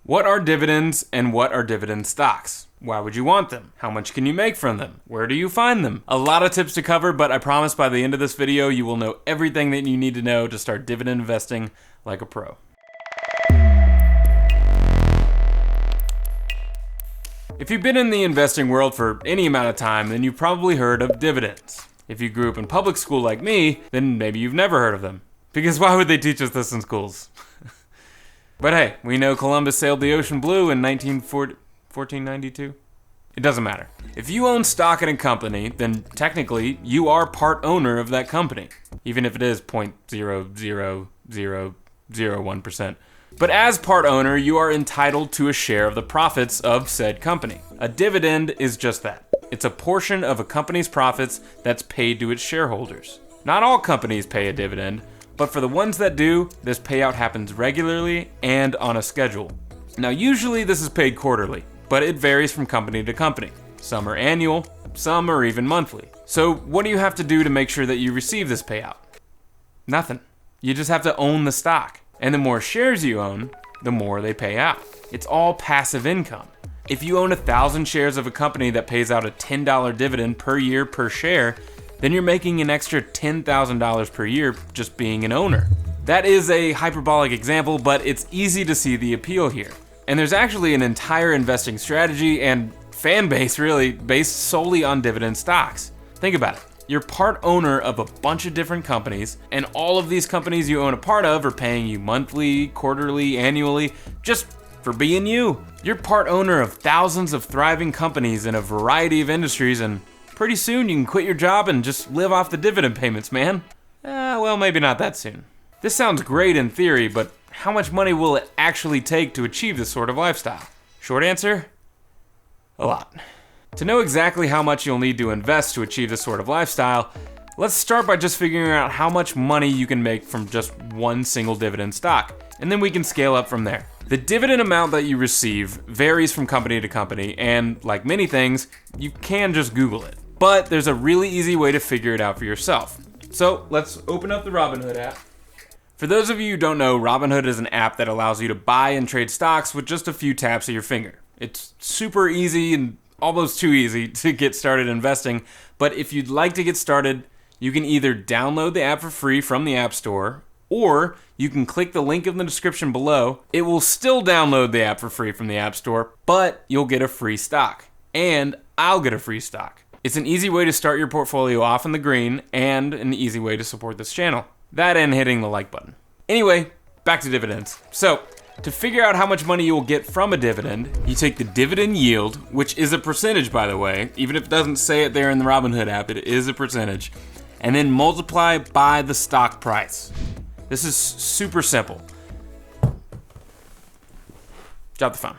What are dividends and what are dividend stocks? Why would you want them? How much can you make from them? Where do you find them? A lot of tips to cover, but I promise by the end of this video, you will know everything that you need to know to start dividend investing like a pro. If you've been in the investing world for any amount of time, then you've probably heard of dividends. If you grew up in public school like me, then maybe you've never heard of them. Because why would they teach us this in schools? But hey, we know Columbus sailed the ocean blue in 1492? It doesn't matter. If you own stock in a company, then technically you are part owner of that company, even if it is 0.00001%. But as part owner, you are entitled to a share of the profits of said company. A dividend is just that. It's a portion of a company's profits that's paid to its shareholders. Not all companies pay a dividend, but for the ones that do, this payout happens regularly and on a schedule. Now, usually this is paid quarterly, but it varies from company to company. Some are annual, some are even monthly. So what do you have to do to make sure that you receive this payout? Nothing. You just have to own the stock. And the more shares you own, the more they pay out. It's all passive income. If you own 1,000 shares of a company that pays out a $10 dividend per year per share, then you're making an extra $10,000 per year just being an owner. That is a hyperbolic example, but it's easy to see the appeal here. And there's actually an entire investing strategy and fan base really based solely on dividend stocks. Think about it. You're part owner of a bunch of different companies, and all of these companies you own a part of are paying you monthly, quarterly, annually, just for being you. You're part owner of thousands of thriving companies in a variety of industries, and pretty soon you can quit your job and just live off the dividend payments, man. Well, maybe not that soon. This sounds great in theory, but how much money will it actually take to achieve this sort of lifestyle? Short answer, a lot. To know exactly how much you'll need to invest to achieve this sort of lifestyle, let's start by just figuring out how much money you can make from just one single dividend stock, and then we can scale up from there. The dividend amount that you receive varies from company to company, and like many things, you can just Google it. But there's a really easy way to figure it out for yourself. So let's open up the Robinhood app. For those of you who don't know, Robinhood is an app that allows you to buy and trade stocks with just a few taps of your finger. It's super easy and almost too easy to get started investing, but if you'd like to get started, you can either download the app for free from the App Store, or you can click the link in the description below. It will still download the app for free from the App Store, but you'll get a free stock, and I'll get a free stock. It's an easy way to start your portfolio off in the green, and an easy way to support this channel. That and hitting the like button. Anyway, back to dividends. So, to figure out how much money you will get from a dividend, you take the dividend yield, which is a percentage, by the way. Even if it doesn't say it there in the Robinhood app, it is a percentage. And then multiply by the stock price. This is super simple. Drop the phone.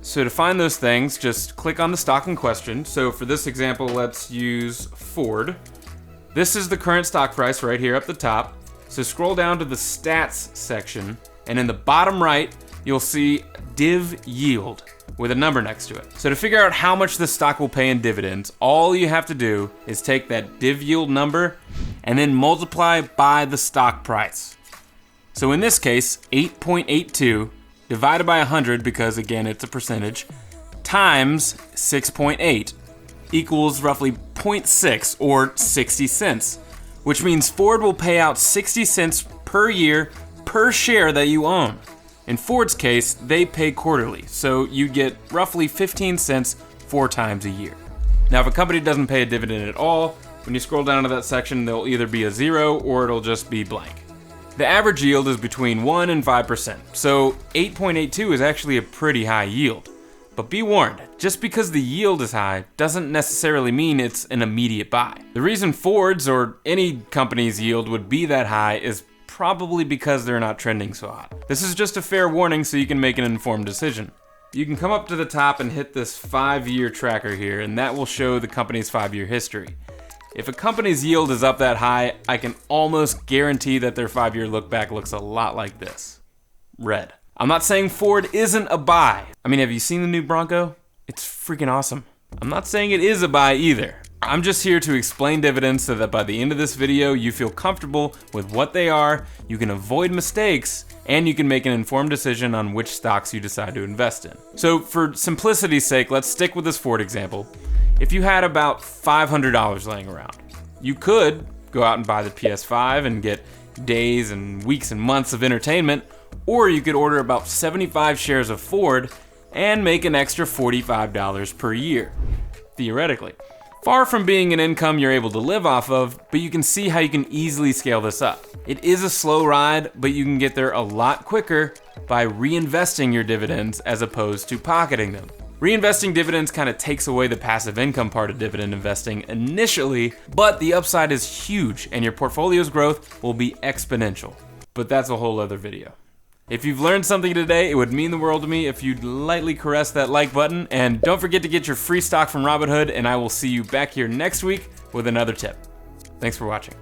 So to find those things, just click on the stock in question. So for this example, let's use Ford. This is the current stock price right here up the top. So scroll down to the stats section, and in the bottom right, you'll see div yield with a number next to it. So to figure out how much the stock will pay in dividends, all you have to do is take that div yield number and then multiply by the stock price. So in this case, 8.82 divided by 100, because again, it's a percentage, times 6.8 equals roughly 0.6 or 60 cents, which means Ford will pay out 60 cents per year per share that you own. In Ford's case, they pay quarterly, so you get roughly 15 cents 4 times a year. Now, if a company doesn't pay a dividend at all, when you scroll down to that section, there'll either be a 0 or it'll just be blank. The average yield is between 1 and 5%, so 8.82 is actually a pretty high yield. But be warned, just because the yield is high doesn't necessarily mean it's an immediate buy. The reason Ford's or any company's yield would be that high is probably because they're not trending so hot. This is just a fair warning so you can make an informed decision. You can come up to the top and hit this 5-year tracker here, and that will show the company's 5-year history. If a company's yield is up that high, I can almost guarantee that their 5-year look back looks a lot like this. Red. I'm not saying Ford isn't a buy. I mean, have you seen the new Bronco? It's freaking awesome. I'm not saying it is a buy either. I'm just here to explain dividends so that by the end of this video, you feel comfortable with what they are, you can avoid mistakes, and you can make an informed decision on which stocks you decide to invest in. So for simplicity's sake, let's stick with this Ford example. If you had about $500 laying around, you could go out and buy the PS5 and get days and weeks and months of entertainment, or you could order about 75 shares of Ford and make an extra $45 per year, theoretically. Far from being an income you're able to live off of, but you can see how you can easily scale this up. It is a slow ride, but you can get there a lot quicker by reinvesting your dividends as opposed to pocketing them. Reinvesting dividends kind of takes away the passive income part of dividend investing initially, but the upside is huge and your portfolio's growth will be exponential. But that's a whole other video. If you've learned something today, it would mean the world to me if you'd lightly caress that like button, and don't forget to get your free stock from Robinhood, and I will see you back here next week with another tip. Thanks for watching.